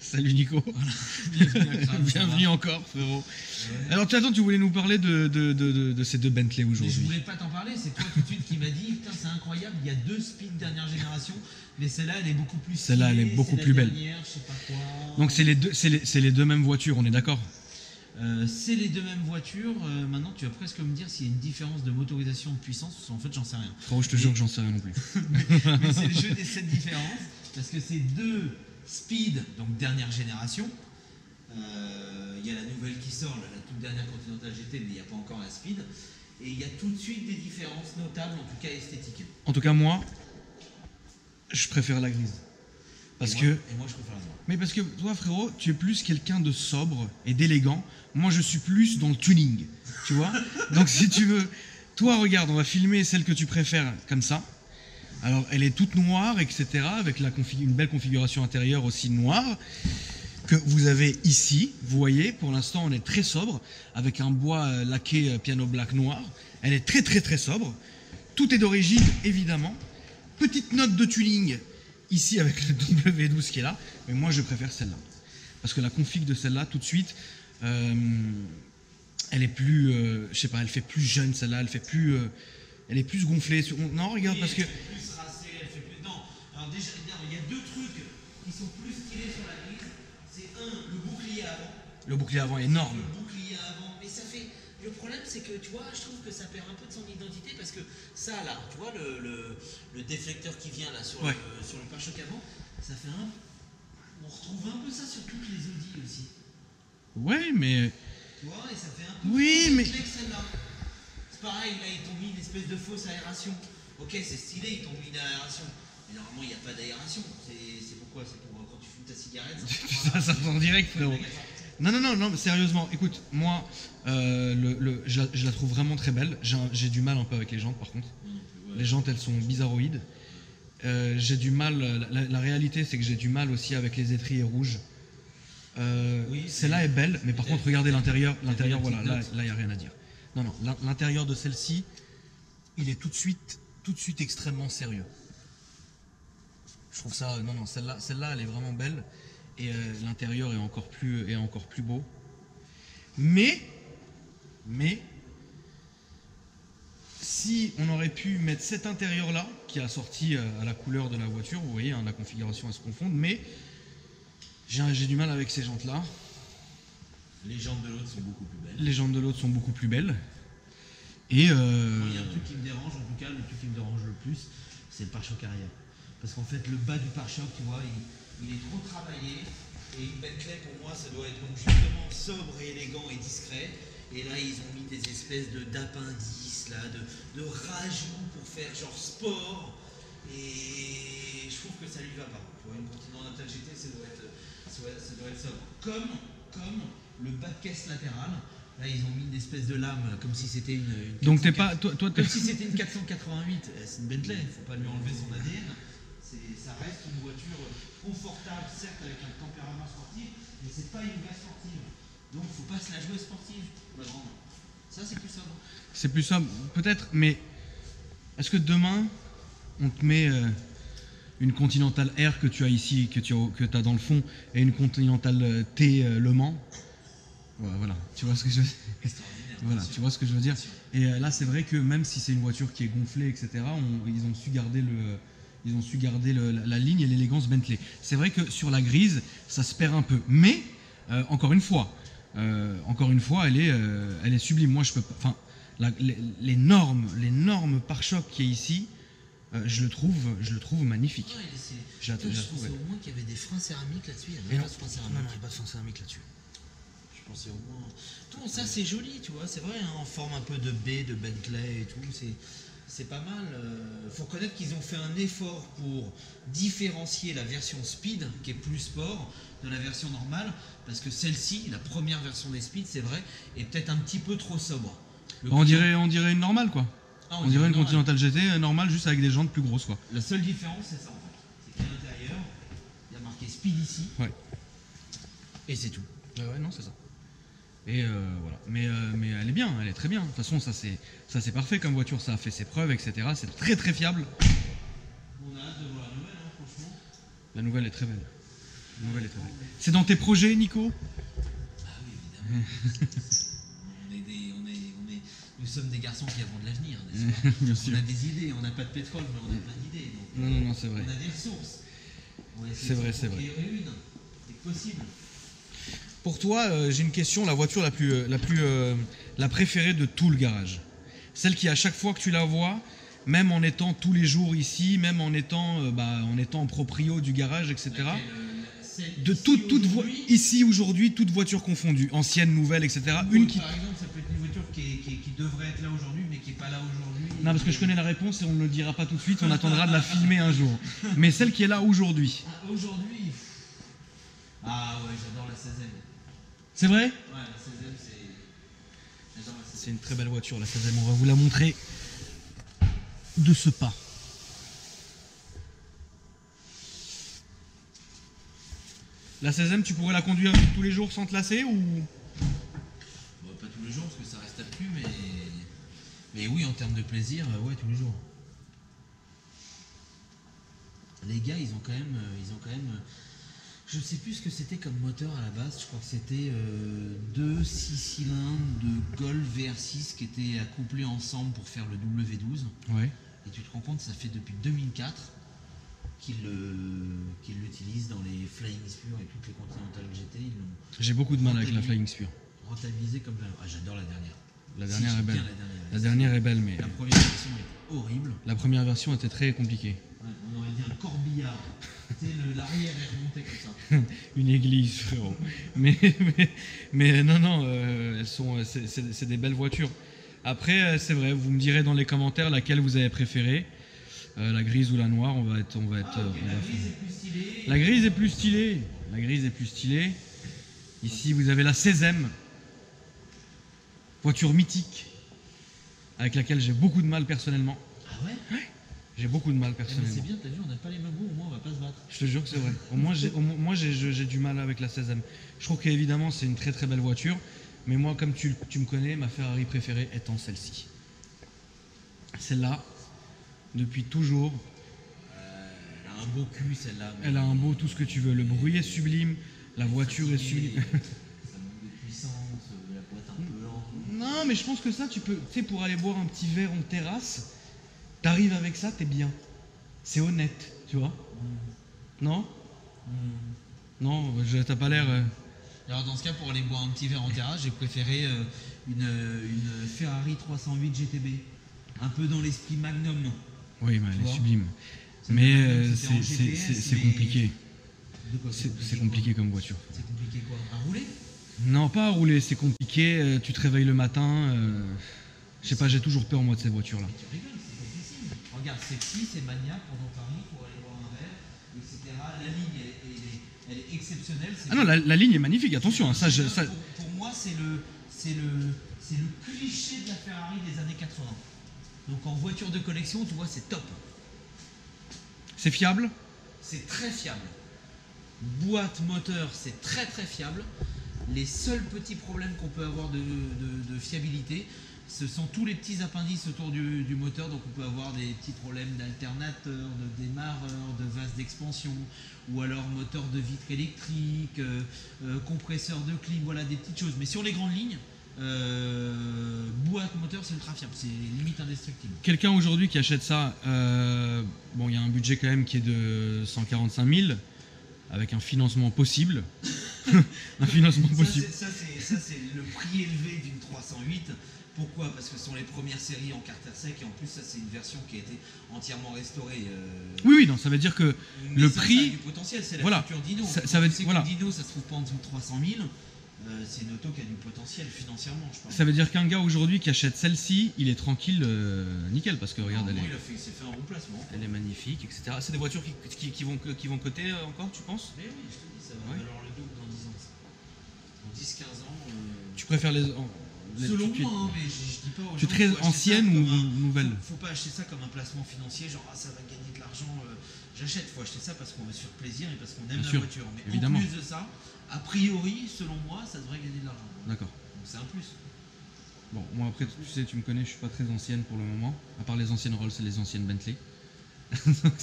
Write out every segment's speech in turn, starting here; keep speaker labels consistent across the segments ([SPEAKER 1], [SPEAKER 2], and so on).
[SPEAKER 1] Salut Nico.
[SPEAKER 2] Voilà. Bienvenue à Crâne,
[SPEAKER 1] Bienvenue encore, frérot.
[SPEAKER 2] Ouais.
[SPEAKER 1] Alors, attends, tu voulais nous parler de ces deux Bentley
[SPEAKER 2] Mais je
[SPEAKER 1] aujourd'hui.
[SPEAKER 2] voulais pas t'en parler, c'est toi tout de suite qui m'a dit putain c'est incroyable, il y a deux Speed dernière génération, mais celle-là elle est beaucoup plus stylée,
[SPEAKER 1] Celle-là, elle est beaucoup
[SPEAKER 2] c'est la
[SPEAKER 1] plus belle.
[SPEAKER 2] dernière, je sais pas quoi.
[SPEAKER 1] Donc, c'est les deux mêmes voitures, on est d'accord?
[SPEAKER 2] C'est les deux mêmes voitures. Maintenant, tu vas presque me dire s'il y a une différence de motorisation de puissance, parce qu'en fait, j'en sais rien.
[SPEAKER 1] Frérot, je te jure que j'en sais rien non plus.
[SPEAKER 2] Mais c'est le jeu des 7 différences, parce que c'est deux Speed, donc dernière génération. Il y a la nouvelle qui sort, la toute dernière Continental GT, mais il n'y a pas encore la Speed. Et il y a tout de suite des différences notables, en tout cas esthétiques.
[SPEAKER 1] En tout cas, moi, je préfère la grise. Parce que...
[SPEAKER 2] Et moi, je préfère la noire.
[SPEAKER 1] Mais parce que toi, frérot, tu es plus quelqu'un de sobre et d'élégant. Moi, je suis plus dans le tuning, tu vois. Donc, si tu veux... Toi, regarde, on va filmer celle que tu préfères comme ça. Alors, elle est toute noire, etc., avec une belle configuration intérieure aussi noire, que vous avez ici. Vous voyez, pour l'instant, on est très sobre, avec un bois laqué piano black noir. Elle est très, très, très sobre. Tout est d'origine, évidemment. Petite note de tuning, ici, avec le W12 qui est là. Mais moi, je préfère celle-là. Parce que la config de celle-là, tout de suite, elle est plus... je sais pas, elle fait plus jeune, celle-là. Elle est plus gonflée. Non, regarde, parce que...
[SPEAKER 2] Elle fait plus racée, elle fait plus... Non, alors déjà, il y a deux trucs qui sont plus stylés sur la grise. C'est le bouclier avant.
[SPEAKER 1] Le bouclier avant est énorme.
[SPEAKER 2] Le bouclier avant, mais ça fait... Le problème, c'est que, tu vois, je trouve que ça perd un peu de son identité parce que ça, là, tu vois, le déflecteur qui vient là sur,
[SPEAKER 1] Ouais.
[SPEAKER 2] sur le pare-choc avant, ça fait un... On retrouve un peu ça sur toutes les Audi aussi.
[SPEAKER 1] Ouais, mais...
[SPEAKER 2] Tu vois, et ça fait un peu...
[SPEAKER 1] Oui, mais...
[SPEAKER 2] que celle-là. C'est pareil, là, ils t'ont mis une espèce de fausse aération. Ok, c'est stylé, ils t'ont mis une aération. Mais normalement, il n'y a pas d'aération. C'est pourquoi? C'est pour quand tu fumes ta cigarette.
[SPEAKER 1] ça sent en direct, frérot. Non, mais sérieusement, écoute, moi, je la trouve vraiment très belle. J'ai du mal un peu avec les jantes, par contre. Les jantes, elles sont bizarroïdes. J'ai du mal, la réalité, c'est que j'ai du mal aussi avec les étriers rouges.
[SPEAKER 2] Oui,
[SPEAKER 1] celle-là est belle, mais par contre, regardez l'intérieur, voilà, là,
[SPEAKER 2] petite
[SPEAKER 1] il n'y a rien à dire. Non, l'intérieur de celle-ci, il est tout de suite extrêmement sérieux. Je trouve ça, non, celle-là, elle est vraiment belle. Et l'intérieur est encore plus beau. Mais, si on aurait pu mettre cet intérieur-là, qui est assorti à la couleur de la voiture, vous voyez, hein, la configuration, elle se confond, mais j'ai du mal avec ces jantes-là.
[SPEAKER 2] Les jantes de l'autre sont beaucoup plus belles.
[SPEAKER 1] Les jantes de l'autre sont beaucoup plus belles. Et
[SPEAKER 2] Il y a un truc qui me dérange, en tout cas, le truc qui me dérange le plus, c'est le pare-choc arrière. Parce qu'en fait, le bas du pare-choc, tu vois, il est trop travaillé. Et une Bentley, pour moi, ça doit être donc justement sobre et élégant et discret. Et là, ils ont mis des espèces d'appendices, là, de rajouts pour faire genre sport. Et je trouve que ça lui va pas. Tu vois, une Continental GT, ça doit être sobre. Comme le bas de caisse latéral. Là, ils ont mis une espèce de lame, comme si c'était une
[SPEAKER 1] donc t'es pas, toi,
[SPEAKER 2] comme si c'était une 488. C'est une Bentley, il ne faut pas lui enlever son ADN. Ça reste une voiture confortable, certes avec un tempérament sportif, mais c'est pas une vraie sportive. Donc il ne faut pas se la jouer sportive, la grande. Ça, c'est plus sobre.
[SPEAKER 1] c'est plus simple, peut-être, mais est-ce que demain, on te met une Continental R que tu as ici, que tu as dans le fond, et une Continental T Le Mans? Voilà, tu vois ce que je veux dire. Voilà, tu vois ce que je veux dire. Et là, c'est vrai que même si c'est une voiture qui est gonflée, etc., ils ont su garder la ligne et l'élégance Bentley. C'est vrai que sur la grise, ça se perd un peu. Mais, encore une fois, elle est sublime. Moi, je peux pas. Enfin, l'énorme pare-choc qui est ici, je le trouve magnifique.
[SPEAKER 2] Ouais,
[SPEAKER 1] Je la
[SPEAKER 2] je
[SPEAKER 1] trouve,
[SPEAKER 2] pensais
[SPEAKER 1] ouais.
[SPEAKER 2] au moins qu'il y avait des freins céramiques là-dessus. Il n'y
[SPEAKER 1] Et
[SPEAKER 2] avait
[SPEAKER 1] non,
[SPEAKER 2] pas de freins céramiques.
[SPEAKER 1] non, il n'y a pas de frein céramique là-dessus.
[SPEAKER 2] Je pensais au moins. Tout ça, c'est joli, tu vois. C'est vrai, hein, en forme un peu de baie, de Bentley et tout. C'est pas mal. Faut reconnaître qu'ils ont fait un effort pour différencier la version Speed, qui est plus sport, de la version normale, parce que celle-ci, la première version des Speed, c'est vrai, est peut-être un petit peu trop sobre.
[SPEAKER 1] On dirait une normale, quoi.
[SPEAKER 2] Ah,
[SPEAKER 1] On dirait une
[SPEAKER 2] normale.
[SPEAKER 1] Continental GT normale, juste avec des jantes plus grosses, quoi.
[SPEAKER 2] La seule différence, c'est ça en fait. C'est qu'à l'intérieur, il y a marqué Speed ici.
[SPEAKER 1] Ouais.
[SPEAKER 2] Et c'est tout.
[SPEAKER 1] Ouais, non, c'est ça. Et voilà. Mais elle est bien, elle est très bien. De toute façon, ça c'est parfait comme voiture, ça a fait ses preuves, etc. C'est très très fiable.
[SPEAKER 2] On a hâte de voir la nouvelle, hein, franchement.
[SPEAKER 1] La nouvelle est très belle. Nouvelle est très belle. C'est dans tes projets, Nico?
[SPEAKER 2] Ah oui, évidemment. Nous sommes des garçons qui avons de l'avenir, n'est-ce pas?
[SPEAKER 1] Bien sûr.
[SPEAKER 2] On a des idées, on n'a pas de pétrole, mais on a plein d'idées.
[SPEAKER 1] Non, c'est vrai.
[SPEAKER 2] On a des ressources.
[SPEAKER 1] C'est vrai, c'est vrai.
[SPEAKER 2] Une, c'est possible.
[SPEAKER 1] Pour toi, j'ai une question, la voiture la préférée de tout le garage. Celle qui, à chaque fois que tu la vois, même en étant tous les jours ici, même en étant en proprio du garage, etc. De ici aujourd'hui, toute voiture confondue, ancienne, nouvelle, etc.
[SPEAKER 2] Par exemple, ça peut être une voiture qui devrait être là aujourd'hui, mais qui n'est pas là aujourd'hui.
[SPEAKER 1] Non, parce que je connais la réponse et on ne le dira pas tout de suite, on attendra de la filmer un jour. Mais celle qui est là aujourd'hui.
[SPEAKER 2] Aujourd'hui. Ah ouais, j'adore la 16e.
[SPEAKER 1] C'est vrai?
[SPEAKER 2] Ouais, la 16e, j'adore la 16e.
[SPEAKER 1] C'est une très belle voiture, la 16e. On va vous la montrer de ce pas. La 16e, tu pourrais la conduire tous les jours sans te lasser ou...
[SPEAKER 2] Bon, pas tous les jours, parce que ça reste à plus, mais oui, en termes de plaisir, ouais, tous les jours. Les gars, ils ont quand même je sais plus ce que c'était comme moteur à la base, je crois que c'était deux 6 cylindres de Golf VR6 qui étaient accouplés ensemble pour faire le W12.
[SPEAKER 1] Ouais.
[SPEAKER 2] Et tu te rends compte, ça fait depuis 2004 qu'ils l'utilisent dans les Flying Spur et toutes les Continental GT.
[SPEAKER 1] J'ai beaucoup de mal avec la Flying Spur.
[SPEAKER 2] Rentabilisé comme ça. Ah, j'adore la dernière.
[SPEAKER 1] La dernière est belle.
[SPEAKER 2] La
[SPEAKER 1] dernière est belle, mais
[SPEAKER 2] la première version est horrible.
[SPEAKER 1] la première version était très compliquée.
[SPEAKER 2] Ouais, on aurait dit un corbillard. Tu sais, l'arrière est remonté comme ça.
[SPEAKER 1] Une église, frérot. mais non, c'est des belles voitures. Après, c'est vrai, vous me direz dans les commentaires laquelle vous avez préférée. La grise ou la noire, on va être.
[SPEAKER 2] La grise est plus stylée.
[SPEAKER 1] La grise est plus stylée. La grise est plus stylée. Ici, vous avez la 16e. Voiture mythique. Avec laquelle j'ai beaucoup de mal personnellement.
[SPEAKER 2] Ah ouais?
[SPEAKER 1] J'ai beaucoup de mal
[SPEAKER 2] Mais
[SPEAKER 1] personnellement.
[SPEAKER 2] c'est bien, t'as vu, on n'a pas les mêmes goûts, au moins on va pas se battre.
[SPEAKER 1] Je te jure que c'est vrai. Moi, j'ai du mal avec la 16e. Je trouve qu'évidemment, c'est une très très belle voiture. Mais moi, comme tu me connais, ma Ferrari préférée étant celle-ci. Celle-là, depuis toujours.
[SPEAKER 2] Elle a un beau cul, celle-là.
[SPEAKER 1] Elle a un beau tout ce que tu veux. Le bruit est sublime, la voiture est sublime.
[SPEAKER 2] Ça manque de puissance, la boîte un peu lente.
[SPEAKER 1] Non, mais je pense que ça, tu sais, pour aller boire un petit verre en terrasse, t'arrives avec ça, t'es bien. C'est honnête, tu vois. Non? Non, t'as pas l'air...
[SPEAKER 2] Alors dans ce cas, pour aller boire un petit verre en terrasse, j'ai préféré une Ferrari 308 GTB. Un peu dans l'esprit Magnum.
[SPEAKER 1] Oui, mais elle est
[SPEAKER 2] vois,
[SPEAKER 1] sublime.
[SPEAKER 2] C'est
[SPEAKER 1] Mais
[SPEAKER 2] Magnum, c'était en GPS,
[SPEAKER 1] c'est
[SPEAKER 2] mais-
[SPEAKER 1] compliqué.
[SPEAKER 2] De quoi
[SPEAKER 1] C'est compliqué comme voiture.
[SPEAKER 2] C'est compliqué quoi? À rouler?
[SPEAKER 1] Non, pas à rouler, c'est compliqué. Tu te réveilles le matin. Je sais pas, j'ai toujours peur, moi, de ces voitures-là.
[SPEAKER 2] Tu rigoles, c'est pas possible. Regarde, c'est petit, c'est maniaque pendant Paris pour aller boire un verre, etc. La ligne, elle est exceptionnelle.
[SPEAKER 1] Ah non, la ligne est magnifique, attention. Hein,
[SPEAKER 2] Pour moi, c'est le cliché de la Ferrari des années 80. Donc en voiture de collection, tu vois, c'est top.
[SPEAKER 1] c'est fiable.
[SPEAKER 2] C'est très fiable. Boîte, moteur, c'est très très fiable. Les seuls petits problèmes qu'on peut avoir de fiabilité, ce sont tous les petits appendices autour du moteur. Donc on peut avoir des petits problèmes d'alternateur, de démarreur, de vase d'expansion, ou alors moteur de vitre électrique, compresseur de clim, voilà des petites choses. Mais sur les grandes lignes, boîte, moteur, c'est ultra fiable, c'est limite indestructible.
[SPEAKER 1] Quelqu'un aujourd'hui qui achète ça, bon, il y a un budget quand même qui est de 145 000, avec un financement possible. Un financement possible.
[SPEAKER 2] Ça, c'est le prix élevé d'une 308. Pourquoi? Parce que ce sont les premières séries en carter sec et en plus ça c'est une version qui a été entièrement restaurée.
[SPEAKER 1] Oui, non, ça veut dire que
[SPEAKER 2] Mais
[SPEAKER 1] le
[SPEAKER 2] ça,
[SPEAKER 1] prix...
[SPEAKER 2] ça a du potentiel, c'est la
[SPEAKER 1] Voilà.
[SPEAKER 2] future Dino.
[SPEAKER 1] Ça
[SPEAKER 2] Quand
[SPEAKER 1] veut
[SPEAKER 2] tu sais
[SPEAKER 1] voilà.
[SPEAKER 2] qu'une Dino ça se trouve pas en dessous de 300 000, c'est une auto qui a du potentiel financièrement, je pense.
[SPEAKER 1] Ça veut dire qu'un gars aujourd'hui qui achète celle-ci, il est tranquille, nickel, parce que regarde,
[SPEAKER 2] Il s'est fait un bon placement.
[SPEAKER 1] elle est magnifique, etc. C'est des voitures qui vont coter encore, tu penses?
[SPEAKER 2] Mais oui, je te dis, ça va
[SPEAKER 1] Ouais.
[SPEAKER 2] valoir le double dans 10 ans. Dans 10-15 ans.
[SPEAKER 1] Tu préfères
[SPEAKER 2] Selon
[SPEAKER 1] tu-
[SPEAKER 2] moi, hein, mais je dis pas aux
[SPEAKER 1] Tu es
[SPEAKER 2] gens,
[SPEAKER 1] très
[SPEAKER 2] faut acheter ça
[SPEAKER 1] ancienne
[SPEAKER 2] comme
[SPEAKER 1] ou nouvelle?
[SPEAKER 2] Faut pas acheter ça comme un placement financier, genre ça va gagner de l'argent, j'achète. Faut acheter ça parce qu'on va se faire plaisir et parce qu'on aime
[SPEAKER 1] Bien
[SPEAKER 2] la
[SPEAKER 1] sûr,
[SPEAKER 2] voiture. Mais
[SPEAKER 1] évidemment.
[SPEAKER 2] en plus de ça, a priori, selon moi, ça devrait gagner de l'argent.
[SPEAKER 1] D'accord.
[SPEAKER 2] Donc c'est un plus.
[SPEAKER 1] Bon, moi après, tu sais, tu me connais, je suis pas très ancienne pour le moment. À part les anciennes Rolls et les anciennes Bentley. Donc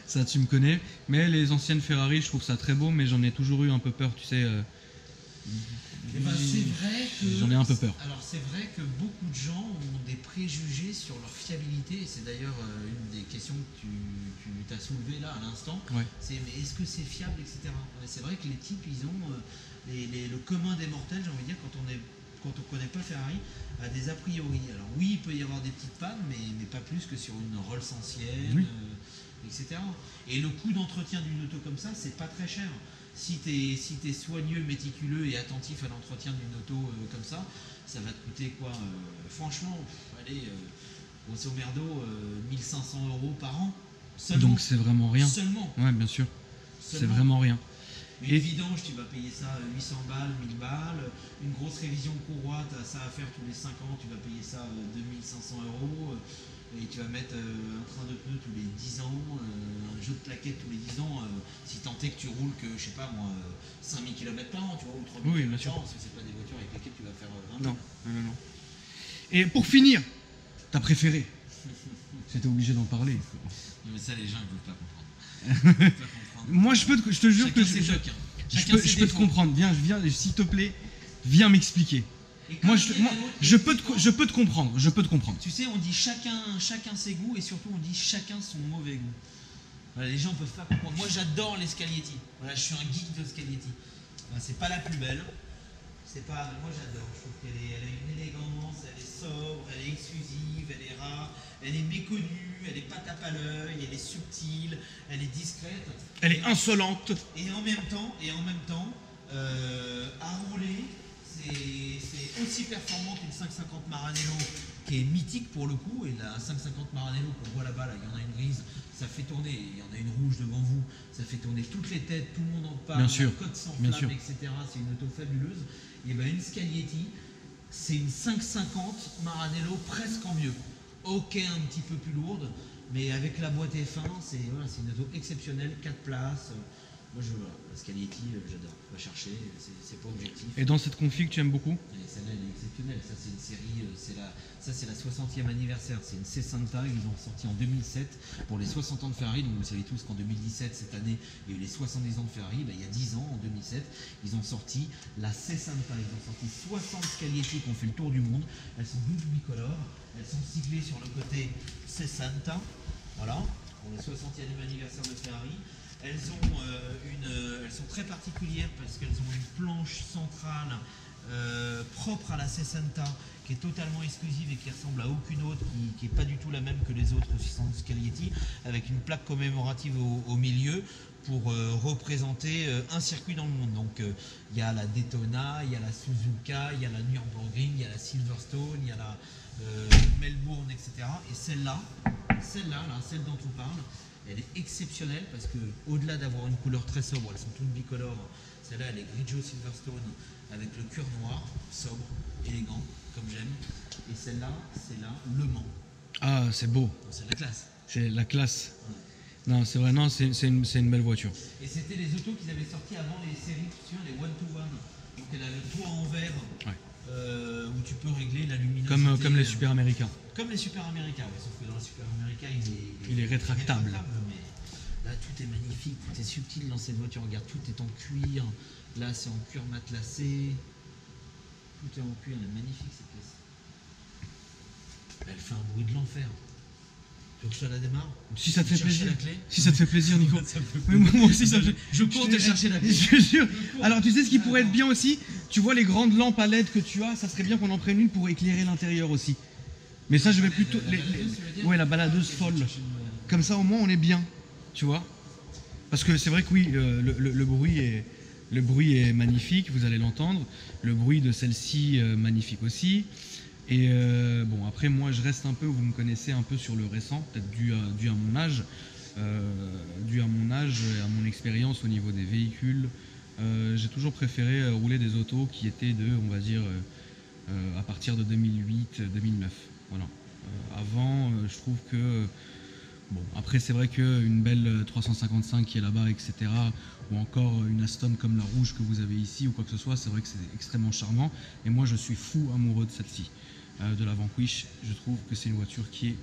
[SPEAKER 1] ça, tu me connais. Mais les anciennes Ferrari, je trouve ça très beau, mais j'en ai toujours eu un peu peur, tu sais.
[SPEAKER 2] Eh ben, c'est vrai que
[SPEAKER 1] J'en ai un peu peur.
[SPEAKER 2] Alors c'est vrai que beaucoup de gens ont des préjugés sur leur fiabilité. Et c'est d'ailleurs une des questions que tu t'as soulevées là à l'instant.
[SPEAKER 1] Ouais.
[SPEAKER 2] C'est mais est-ce que c'est fiable, etc. Ouais, c'est vrai que les types, ils ont le commun des mortels, j'ai envie de dire, quand on connaît pas Ferrari, a des a priori. Alors oui, il peut y avoir des petites pannes, mais pas plus que sur une Rolls ancienne,
[SPEAKER 1] Oui.
[SPEAKER 2] etc. Et le coût d'entretien d'une auto comme ça, c'est pas très cher. Si tu es soigneux, méticuleux et attentif à l'entretien d'une auto comme ça va te coûter quoi franchement, allez, grosso merdo, 1500 € par an. Seulement.
[SPEAKER 1] Donc c'est vraiment rien.
[SPEAKER 2] Seulement.
[SPEAKER 1] Ouais, bien sûr. C'est
[SPEAKER 2] Seulement.
[SPEAKER 1] vraiment rien.
[SPEAKER 2] Une vidange, tu vas payer ça 800 balles, 1000 balles. Une grosse révision courroie, tu as ça à faire tous les 5 ans, tu vas payer ça 2500 €. Et tu vas mettre un train de pneus tous les 10 ans, un jeu de plaquettes tous les 10 ans, si tant est que tu roules que, je sais pas moi, 5000 km par an, tu vois, ou 3000
[SPEAKER 1] Oui,
[SPEAKER 2] km
[SPEAKER 1] bien sûr.
[SPEAKER 2] par an, parce que c'est pas des voitures avec lesquelles tu vas faire 20
[SPEAKER 1] Non, non. Et pour finir, ta préférée. J'étais obligé d'en parler.
[SPEAKER 2] Non, mais ça, les gens, ils peuvent pas comprendre. Ils peuvent pas comprendre.
[SPEAKER 1] Moi, je te jure
[SPEAKER 2] Chacun
[SPEAKER 1] que
[SPEAKER 2] ses chocs, hein.
[SPEAKER 1] je
[SPEAKER 2] Chacun
[SPEAKER 1] peux
[SPEAKER 2] ses
[SPEAKER 1] te
[SPEAKER 2] défauts.
[SPEAKER 1] comprendre. Viens, s'il te plaît, viens m'expliquer.
[SPEAKER 2] Et comme
[SPEAKER 1] Moi,
[SPEAKER 2] dirait l'autre,
[SPEAKER 1] je peux te comprendre. Je peux te comprendre.
[SPEAKER 2] Tu sais, on dit chacun ses goûts et surtout on dit chacun son mauvais goût. Voilà, les gens peuvent pas comprendre. Moi j'adore les Scaglietti. Voilà, je suis un geek de Scaglietti. Voilà, c'est pas la plus belle. C'est pas. Moi j'adore. Je trouve elle a une élégance, elle est sobre, elle est exclusive, elle est rare, elle est méconnue, elle est pas tape à l'œil, elle est subtile, elle est discrète.
[SPEAKER 1] Elle est insolente.
[SPEAKER 2] Et en même temps, à rouler, c'est aussi performant qu'une 550 Maranello, qui est mythique pour le coup. Et la 550 Maranello qu'on voit là-bas, là, il y en a une grise, ça fait tourner, il y en a une rouge devant vous, ça fait tourner toutes les têtes, tout le monde en parle,
[SPEAKER 1] Bien sûr,
[SPEAKER 2] code sans
[SPEAKER 1] bien
[SPEAKER 2] flamme,
[SPEAKER 1] sûr.
[SPEAKER 2] etc. C'est une auto fabuleuse. Et bien une Scaglietti, c'est une 550 Maranello presque en mieux. Ok, un petit peu plus lourde, mais avec la boîte F1, c'est une auto exceptionnelle, 4 places. Moi, la Scaglietti, j'adore. Va chercher, c'est pas objectif.
[SPEAKER 1] Et dans cette config, tu aimes beaucoup?
[SPEAKER 2] Et celle-là, elle est exceptionnelle. Ça, c'est une série, c'est la 60e anniversaire. C'est une C-Santa, ils ont sorti en 2007 pour les 60 ans de Ferrari. Donc, vous savez tous qu'en 2017, cette année, il y a eu les 70 ans de Ferrari. Ben, il y a 10 ans, en 2007, ils ont sorti la C-Santa. Ils ont sorti 60 Scaglietti qui ont fait le tour du monde. Elles sont double bicolores. Elles sont cyclées sur le côté C-Santa. Voilà, pour le 60e anniversaire de Ferrari. Elles sont très particulières parce qu'elles ont une planche centrale propre à la C-Santa qui est totalement exclusive et qui ressemble à aucune autre, qui n'est pas du tout la même que les autres 600 Scaglietti, avec une plaque commémorative au milieu pour représenter un circuit dans le monde. Donc il y a la Daytona, il y a la Suzuka, il y a la Nürburgring, il y a la Silverstone, il y a la Melbourne, etc. Et celle-là, celle dont on parle, elle est exceptionnelle parce que au-delà d'avoir une couleur très sobre, elles sont toutes bicolores. Celle-là, elle est grigio Silverstone avec le cuir noir, sobre, élégant, comme j'aime. Et celle-là, c'est la Le Mans.
[SPEAKER 1] Ah, c'est beau.
[SPEAKER 2] C'est la classe.
[SPEAKER 1] C'est la classe.
[SPEAKER 2] Ouais.
[SPEAKER 1] Non, c'est vrai, non, c'est une belle voiture.
[SPEAKER 2] Et c'était les autos qu'ils avaient sorties avant les séries, tu vois, les one-to-one. Donc elle a le toit en verre,
[SPEAKER 1] Ouais.
[SPEAKER 2] où tu peux régler la luminosité.
[SPEAKER 1] Comme les super américains.
[SPEAKER 2] Comme les super américains, ouais, sauf que dans les super américains,
[SPEAKER 1] Il est rétractable.
[SPEAKER 2] Mais là, tout est magnifique, tout est subtil dans cette voiture. Regarde, tout est en cuir. Là, c'est en cuir matelassé. Tout est en cuir, elle est magnifique cette pièce. Elle fait un bruit de l'enfer. Tu veux que je te la démarre?
[SPEAKER 1] Si ça te fait
[SPEAKER 2] Chercher
[SPEAKER 1] plaisir.
[SPEAKER 2] la clé.
[SPEAKER 1] Si ça te fait plaisir, Nico.
[SPEAKER 2] Ça me fait
[SPEAKER 1] Mais moi aussi, ça me fait.
[SPEAKER 2] Je cours te chercher la clé.
[SPEAKER 1] Je te jure. Alors, tu sais ce qui pourrait être bien aussi? Tu vois les grandes lampes à LED que tu as, ça serait bien qu'on en prenne une pour éclairer l'intérieur aussi. Mais ça, je vais plutôt. Ouais, la baladeuse folle. Comme ça, au moins, on est bien. Tu vois? Parce que c'est vrai que oui, le bruit est magnifique, vous allez l'entendre. Le bruit de celle-ci, magnifique aussi. Et bon, après, moi, je reste un peu, vous me connaissez un peu sur le récent, peut-être dû à mon âge. Dû à mon âge et à mon expérience au niveau des véhicules. J'ai toujours préféré rouler des autos qui étaient on va dire, à partir de 2008-2009. Voilà. Avant, je trouve que... Bon, après, c'est vrai qu'une belle 355 qui est là-bas, etc., ou encore une Aston comme la rouge que vous avez ici, ou quoi que ce soit, c'est vrai que c'est extrêmement charmant. Et moi, je suis fou amoureux de celle-ci, de la Vanquish. Je trouve que c'est une voiture qui est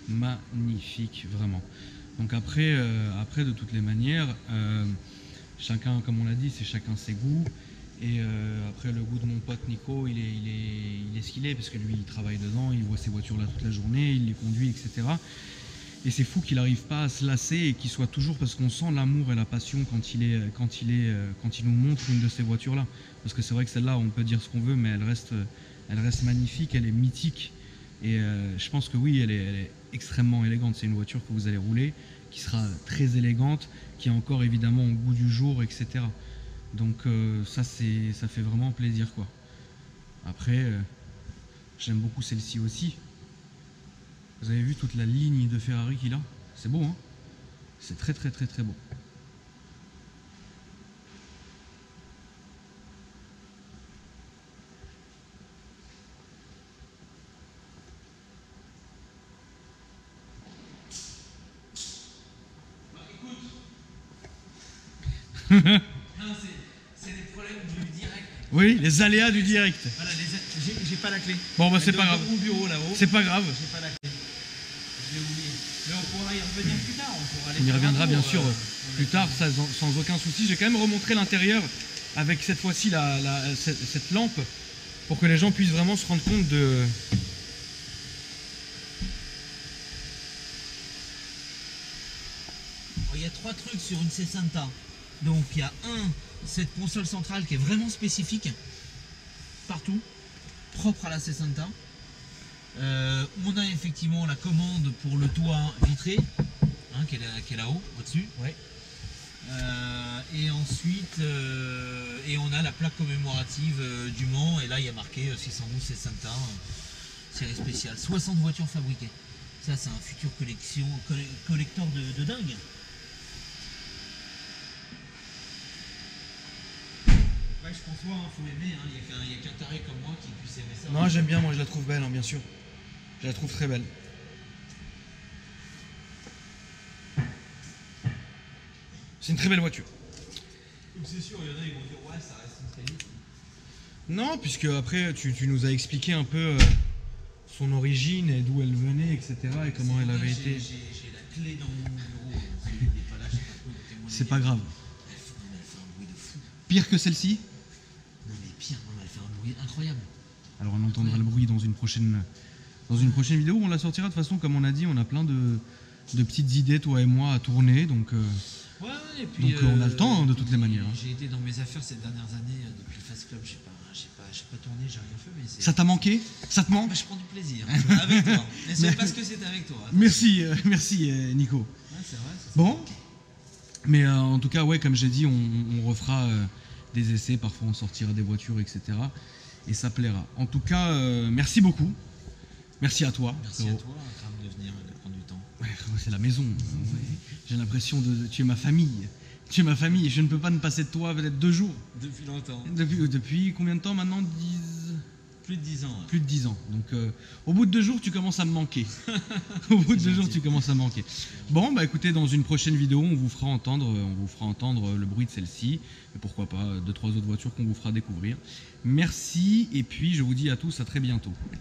[SPEAKER 1] magnifique, vraiment. Donc après, après de toutes les manières, chacun, comme on l'a dit, c'est chacun ses goûts. Et après, le goût de mon pote Nico, il est ce qu'il est, parce que lui, il travaille dedans, il voit ces voitures-là toute la journée, il les conduit, etc. Et c'est fou qu'il n'arrive pas à se lasser et qu'il soit toujours, parce qu'on sent l'amour et la passion quand il nous montre une de ces voitures-là. Parce que c'est vrai que celle-là, on peut dire ce qu'on veut, mais elle reste magnifique, elle est mythique. Et je pense que oui, elle est extrêmement élégante. C'est une voiture que vous allez rouler, qui sera très élégante, qui est encore évidemment au goût du jour, etc. Donc ça fait vraiment plaisir, quoi. Après, j'aime beaucoup celle-ci aussi. Vous avez vu toute la ligne de Ferrari qu'il a? C'est beau, hein? C'est très très très très beau.
[SPEAKER 2] Non, c'est les problèmes du direct.
[SPEAKER 1] Oui, les aléas du direct.
[SPEAKER 2] Voilà, j'ai pas la clé.
[SPEAKER 1] Bon, bah c'est pas grave.
[SPEAKER 2] Dans mon bureau là-haut.
[SPEAKER 1] C'est pas grave.
[SPEAKER 2] J'ai pas la clé. Je l'ai oublié. Mais on pourra y revenir plus tard.
[SPEAKER 1] On y reviendra bien sûr plus tard, ça, sans aucun souci. J'ai quand même remontré l'intérieur avec cette fois-ci cette lampe pour que les gens puissent vraiment se rendre compte de...
[SPEAKER 2] Il y a 3 trucs sur une C-Santa. Donc il y a cette console centrale qui est vraiment spécifique partout, propre à la C-Santa. On a effectivement la commande pour le toit vitré, hein, qui est là-haut, au-dessus.
[SPEAKER 1] Ouais.
[SPEAKER 2] Et ensuite, on a la plaque commémorative du Mans, et là il y a marqué 612 C-Santa, série spéciale. 60 voitures fabriquées. Ça, c'est un futur collector de dingue. Ouais, je pense pas, faut aimer, hein. Il n'y a qu'un taré comme moi qui puisse aimer ça.
[SPEAKER 1] Non, j'aime bien, moi je la trouve belle, hein, bien sûr. Je la trouve très belle. C'est une très belle voiture.
[SPEAKER 2] Donc c'est sûr, il y en a qui vont dire ouais, ça reste une qualité.
[SPEAKER 1] Non, puisque après tu nous as expliqué un peu son origine et d'où elle venait, etc. et comment elle avait été.
[SPEAKER 2] J'ai la clé dans mon bureau, il n'est pas là, je sais pas quoi.
[SPEAKER 1] C'est pas grave.
[SPEAKER 2] Elle fait un bruit de fou.
[SPEAKER 1] Pire que celle-ci?
[SPEAKER 2] Non mais pire, non, elle fait un bruit incroyable.
[SPEAKER 1] Alors on entendra le bruit dans une prochaine vidéo. On la sortira de toute façon, comme on a dit, on a plein de petites idées, toi et moi, à tourner. Donc,
[SPEAKER 2] ouais, et puis,
[SPEAKER 1] on a le temps, hein, de toutes les manières. Hein.
[SPEAKER 2] J'ai été dans mes affaires ces dernières années, depuis le Fast Club, j'ai pas tourné, j'ai rien fait, mais c'est...
[SPEAKER 1] Ça t'a manqué? Ça te manque?
[SPEAKER 2] Bah, je prends du plaisir, avec toi. Et c'est parce que c'est avec toi.
[SPEAKER 1] Merci, Nico.
[SPEAKER 2] Ouais, c'est vrai.
[SPEAKER 1] Bon, mais en tout cas, ouais, comme j'ai dit, on refera des essais, parfois on sortira des voitures, etc. Et ça plaira. En tout cas, merci beaucoup. Merci à toi.
[SPEAKER 2] Merci à toi, Kram, de venir, de prendre du temps.
[SPEAKER 1] Ouais, c'est la maison. Ouais. J'ai l'impression de... Tu es ma famille. Tu es ma famille. Je ne peux pas me passer de toi peut-être 2 jours.
[SPEAKER 2] Depuis longtemps.
[SPEAKER 1] Depuis combien de temps maintenant?
[SPEAKER 2] Plus de 10 ans. Ouais.
[SPEAKER 1] Plus de 10 ans. Donc au bout de 2 jours, tu commences à me manquer. Au bout de 2 jours, tu commences à me manquer. Bon, bah écoutez, dans une prochaine vidéo, on vous fera entendre le bruit de celle-ci. Et pourquoi pas 2-3 autres voitures qu'on vous fera découvrir. Merci et puis je vous dis à tous à très bientôt.